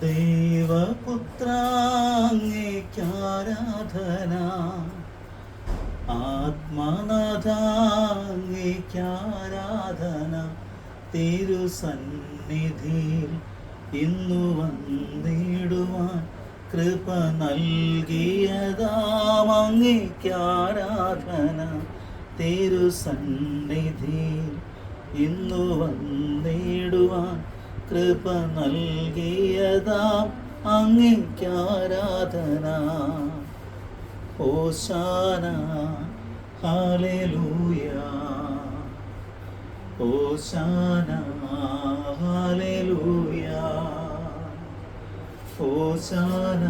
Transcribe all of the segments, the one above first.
ദേവപുത്രാങ്ങേക്കാരാധന, ആത്മനാഥാങ്ങേക്കാരാധന. തിരുസന്നിധിയിൽ ഇന്നു വന്നിടുവാൻ കൃപ നൽകിയതാമങ്ങേക്കാരാധന. തിരുസന്നിധിയിൽ ഇന്നു വന്നിടുവാൻ കൃപ നൽകിയതാം അങ്ങേക്കാരാധന. ഹോശാന ഹല്ലേലൂയ, ഹോശാന ഹല്ലേലൂയ, ഹോശാന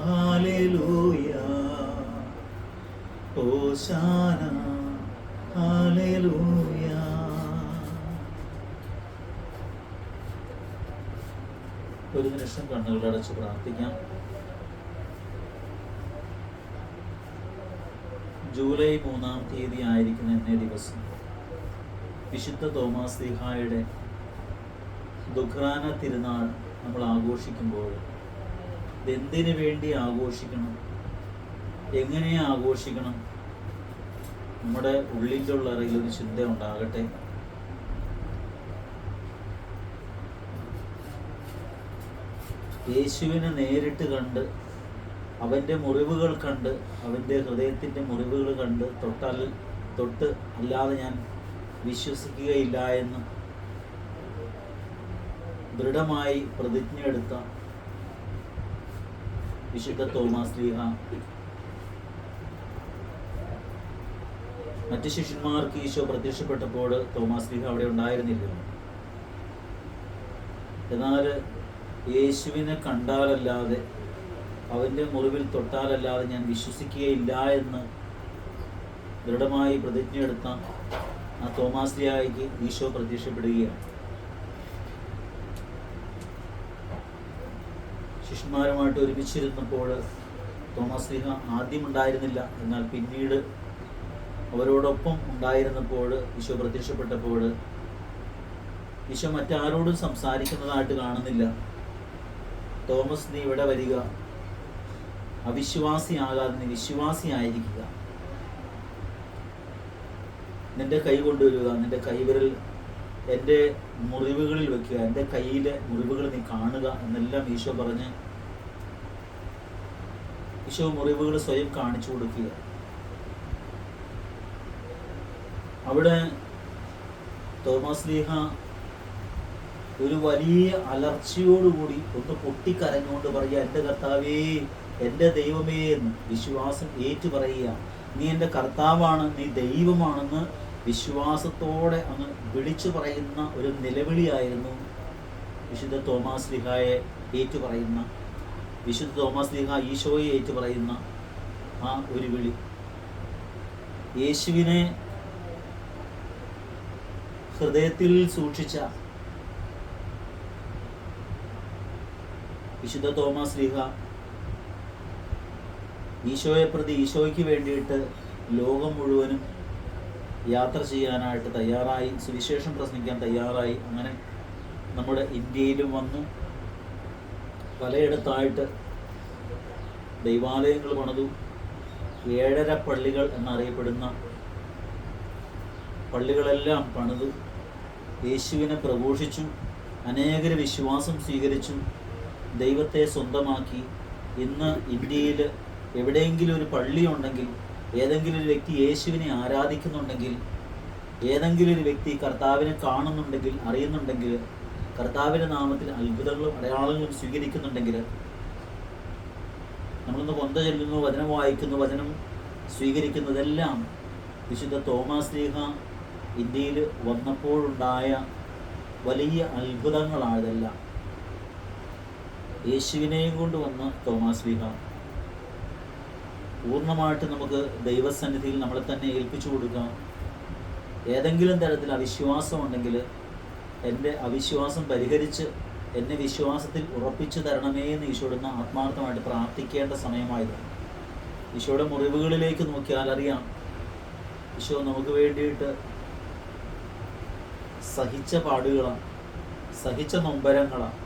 ഹല്ലേലൂയ, ഹോശാന ഹല്ലേലൂയ. ഒരു നിമിഷം കണ്ണുകളടച്ച് പ്രാർത്ഥിക്കാം. ജൂലൈ 3-ാം തീയതി ആയിരിക്കുന്ന ഇന്നേ ദിവസം വിശുദ്ധ തോമാശ്ലീഹായുടെ ദുഃഖാന തിരുനാൾ നമ്മൾ ആഘോഷിക്കുമ്പോൾ എന്തിനു വേണ്ടി ആഘോഷിക്കണം, എങ്ങനെ ആഘോഷിക്കണം, നമ്മുടെ ഉള്ളിൻ്റെ ഉള്ളറയിൽ ഒരു ചിന്ത ഉണ്ടാകട്ടെ. യേശുവിനെ നേരിട്ട് കണ്ട്, അവൻ്റെ മുറിവുകൾ കണ്ട്, അവൻ്റെ ഹൃദയത്തിൻ്റെ മുറിവുകൾ കണ്ട് തൊട്ട് അല്ലാതെ ഞാൻ വിശ്വസിക്കുകയില്ല എന്ന് ദൃഢമായി പ്രതിജ്ഞ എടുത്ത വിശുദ്ധ തോമാശ്ലീഹ മറ്റ് ശിഷ്യന്മാർക്ക് ഈശോ പ്രത്യക്ഷപ്പെട്ടപ്പോൾ തോമാശ്ലീഹ അവിടെ ഉണ്ടായിരുന്നില്ല. എന്നാൽ യേശുവിനെ കണ്ടാലല്ലാതെ, അവൻ്റെ മുറിവിൽ തൊട്ടാലല്ലാതെ ഞാൻ വിശ്വസിക്കുകയില്ല എന്ന് ദൃഢമായി പ്രതിജ്ഞയെടുത്ത ആ തോമാശ്ലീഹായ്ക്ക് ഈശോ പ്രത്യക്ഷപ്പെടുകയാണ്. ശിഷ്യന്മാരുമായിട്ട് ഒരുമിച്ചിരുന്നപ്പോൾ തോമാശ്ലീഹ ആദ്യം ഉണ്ടായിരുന്നില്ല, എന്നാൽ പിന്നീട് അവരോടൊപ്പം ഉണ്ടായിരുന്നപ്പോൾ ഈശോ പ്രത്യക്ഷപ്പെട്ടപ്പോൾ ഈശോ മറ്റാരോടും സംസാരിക്കുന്നതായിട്ട് കാണുന്നില്ല. തോമസ്, നീ ഇവിടെ വരിക, അവിശ്വാസിയാകാതെ നീ വിശ്വാസിയായിരിക്കുക, നിന്റെ കൈ കൊണ്ടുവരിക, നിന്റെ കൈവിരൽ എൻ്റെ മുറിവുകളിൽ വെക്കുക, എൻ്റെ കയ്യിലെ മുറിവുകൾ നീ കാണുക എന്നെല്ലാം ഈശോ പറഞ്ഞ് ഈശോ മുറിവുകൾ സ്വയം കാണിച്ചു കൊടുക്കുക. അവിടെ തോമാശ്ലീഹ ഒരു വലിയ അലർച്ചയോടുകൂടി ഒന്ന് പൊട്ടിക്കരഞ്ഞുകൊണ്ട് പറയുക, എൻ്റെ കർത്താവേ, എൻ്റെ ദൈവമേ എന്ന് വിശ്വാസം ഏറ്റു പറയുക. നീ എൻ്റെ കർത്താവാണ്, നീ ദൈവമാണെന്ന് വിശ്വാസത്തോടെ അങ്ങ് വിളിച്ചു പറയുന്ന ഒരു നിലവിളിയായിരുന്നു വിശുദ്ധ തോമാശ്ലീഹായെ ഏറ്റു പറയുന്ന, വിശുദ്ധ തോമാശ്ലീഹ ഈശോയെ ഏറ്റു പറയുന്ന ആ ഒരു വിളി. യേശുവിനെ ഹൃദയത്തിൽ സൂക്ഷിച്ച വിശുദ്ധ തോമാശ്ലീഹ ഈശോയെ പ്രതി, ഈശോയ്ക്ക് വേണ്ടിയിട്ട് ലോകം മുഴുവനും യാത്ര ചെയ്യാനായിട്ട് തയ്യാറായി, സുവിശേഷം പ്രസംഗിക്കാൻ തയ്യാറായി. അങ്ങനെ നമ്മുടെ ഇന്ത്യയിലും വന്നു പലയിടത്തായിട്ട് ദൈവാലയങ്ങൾ പണിതു. 7.5 പള്ളികൾ എന്നറിയപ്പെടുന്ന പള്ളികളെല്ലാം പണിതു. യേശുവിനെ പ്രഘോഷിച്ചു, അനേകർ വിശ്വാസം സ്വീകരിച്ചു, ദൈവത്തെ സ്വന്തമാക്കി. ഇന്ന് ഇന്ത്യയിൽ എവിടെയെങ്കിലും ഒരു പള്ളി ഉണ്ടെങ്കിൽ, ഏതെങ്കിലും ഒരു വ്യക്തി യേശുവിനെ ആരാധിക്കുന്നുണ്ടെങ്കിൽ, ഏതെങ്കിലും ഒരു വ്യക്തി കർത്താവിനെ കാണുന്നുണ്ടെങ്കിൽ, അറിയുന്നുണ്ടെങ്കിൽ, കർത്താവിൻ്റെ നാമത്തിൽ അത്ഭുതങ്ങളും അടയാളങ്ങളും സ്വീകരിക്കുന്നുണ്ടെങ്കിൽ, നമ്മളിന്ന് കൊന്ത ചൊല്ലുന്നു, വചനം വായിക്കുന്നു, വചനം സ്വീകരിക്കുന്നതെല്ലാം വിശുദ്ധ തോമാശ്ലീഹ ഇന്ത്യയിൽ വന്നപ്പോഴുണ്ടായ വലിയ അത്ഭുതങ്ങളാണ് ഇതെല്ലാം. യേശുവിനെയും കൊണ്ട് വന്ന തോമാശ്ലീഹ പൂർണ്ണമായിട്ട് നമുക്ക് ദൈവസന്നിധിയിൽ നമ്മളെ തന്നെ ഏൽപ്പിച്ചു കൊടുക്കാം. ഏതെങ്കിലും തരത്തിൽ അവിശ്വാസം ഉണ്ടെങ്കിൽ എൻ്റെ അവിശ്വാസം പരിഹരിച്ച് എന്നെ വിശ്വാസത്തിൽ ഉറപ്പിച്ചു തരണമേ എന്ന് ഈശോടുന്ന് ആത്മാർത്ഥമായിട്ട് പ്രാർത്ഥിക്കേണ്ട സമയമായത്. ഈശോയുടെ മുറിവുകളിലേക്ക് നോക്കിയാൽ അറിയാം, ഈശോ നമുക്ക് വേണ്ടിയിട്ട് സഹിച്ച പാടുകളാണ്, സഹിച്ച നൊമ്പരങ്ങളാണ്.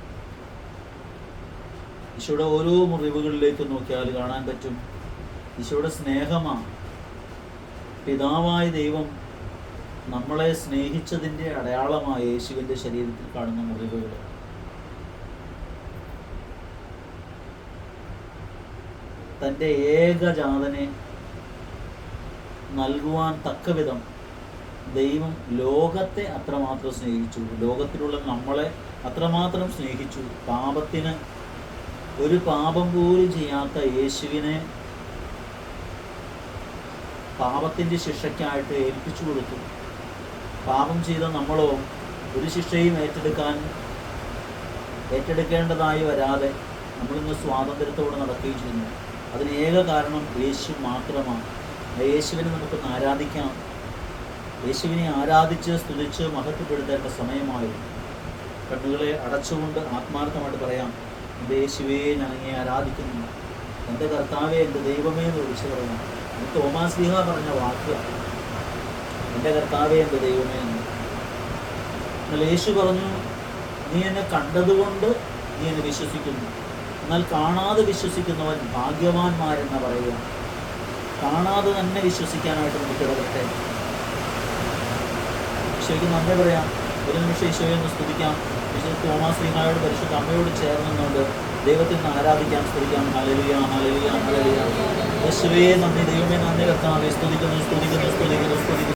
ഈശോയുടെ ഓരോ മുറിവുകളിലേക്ക് നോക്കിയാൽ കാണാൻ പറ്റും ഈശോയുടെ സ്നേഹമാണ്. പിതാവായ ദൈവം നമ്മളെ സ്നേഹിച്ചതിൻ്റെ അടയാളമായ യേശുവിൻ്റെ ശരീരത്തിൽ കാണുന്ന മുറിവുകൾ. തൻ്റെ ഏകജാതനെ നൽകുവാൻ തക്കവിധം ദൈവം ലോകത്തെ അത്രമാത്രം സ്നേഹിച്ചു, ലോകത്തിലുള്ള നമ്മളെ അത്രമാത്രം സ്നേഹിച്ചു. പാപത്തിന് ഒരു പാപം പോലും ചെയ്യാത്ത യേശുവിനെ പാപത്തിൻ്റെ ശിക്ഷയ്ക്കായിട്ട് ഏൽപ്പിച്ചു കൊടുത്തു. പാപം ചെയ്ത നമ്മളോ ഒരു ശിക്ഷയും ഏറ്റെടുക്കേണ്ടതായി വരാതെ നമ്മളിന്ന് സ്വാതന്ത്ര്യത്തോടെ നടക്കുകയും ചെയ്യുന്നു. അതിന് ഏക കാരണം യേശു മാത്രമാണ്. യേശുവിനെ നമുക്കൊന്ന് ആരാധിക്കാം. യേശുവിനെ ആരാധിച്ച് സ്തുതിച്ച് മഹത്വപ്പെടുത്തേണ്ട സമയമായിരുന്നു. കണ്ണുകളെ അടച്ചുകൊണ്ട് ആത്മാർത്ഥമായിട്ട് പറയാം, എൻ്റെ യേശുവേ ഞാൻ അങ്ങയെ ആരാധിക്കുന്നു, എൻ്റെ കർത്താവേ എൻ്റെ ദൈവമേ എന്ന് വിളിച്ചു പറയാം. അത് തോമാസ് ലീഹ പറഞ്ഞ വാക്യമാണ്, എൻ്റെ കർത്താവേ എൻ്റെ ദൈവമേ എന്ന്. എന്നാൽ യേശു പറഞ്ഞു, നീ എന്നെ കണ്ടതുകൊണ്ട് നീ എന്നെ വിശ്വസിക്കുന്നു, എന്നാൽ കാണാതെ വിശ്വസിക്കുന്നവൻ ഭാഗ്യവാന്മാരെന്ന് പറയുക. കാണാതെ തന്നെ വിശ്വസിക്കാനായിട്ട് നമുക്ക് ഇടപെട്ടെ. ഈശോയ്ക്ക് നന്ദി പറയാം. ഒരു നിമിഷം ഈശോയെ ഒന്ന് സ്തുതിക്കാം. വിശുദ്ധ തോമാസ് ലീഹായോട് പരിശുദ്ധ അമ്മയോട് ചേർന്നുകൊണ്ട് ദൈവത്തിന് ആരാധിക്കാൻ സ്തുതിക്കാം. Hallelujah hallelujah hallelujah. യേശുവേ നന്ദി, ദൈവമേ നന്ദി, കർത്താവേ സ്തുതിക്കുന്നു സ്തുതിക്കുന്നു സ്തുതിക്കുന്നു സ്തുതിക്കുന്നു.